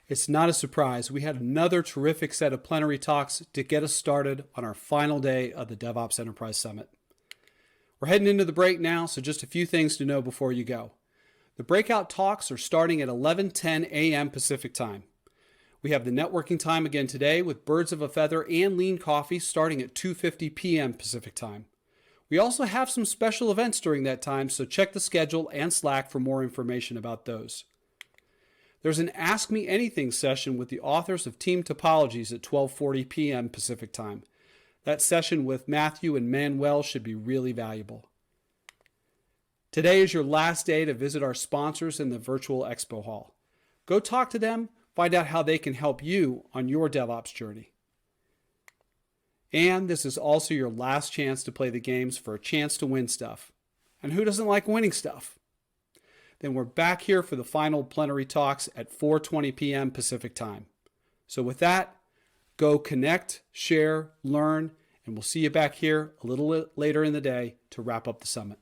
It's not a surprise. We had another terrific set of plenary talks to get us started on our final day of the DevOps Enterprise Summit. We're heading into the break now, so just a few things to know before you go. The breakout talks are starting at 11:10 a.m. Pacific time. We have the networking time again today with Birds of a Feather and Lean Coffee starting at 2:50 p.m. Pacific time. We also have some special events during that time, so check the schedule and Slack for more information about those. There's an Ask Me Anything session with the authors of Team Topologies at 12:40 p.m. Pacific time. That session with Matthew and Manuel should be really valuable. Today is your last day to visit our sponsors in the virtual expo hall. Go talk to them, find out how they can help you on your DevOps journey. And this is also your last chance to play the games for a chance to win stuff. And who doesn't like winning stuff? Then we're back here for the final plenary talks at 4:20 p.m. Pacific time. So with that, go connect, share, learn, and we'll see you back here a little later in the day to wrap up the summit.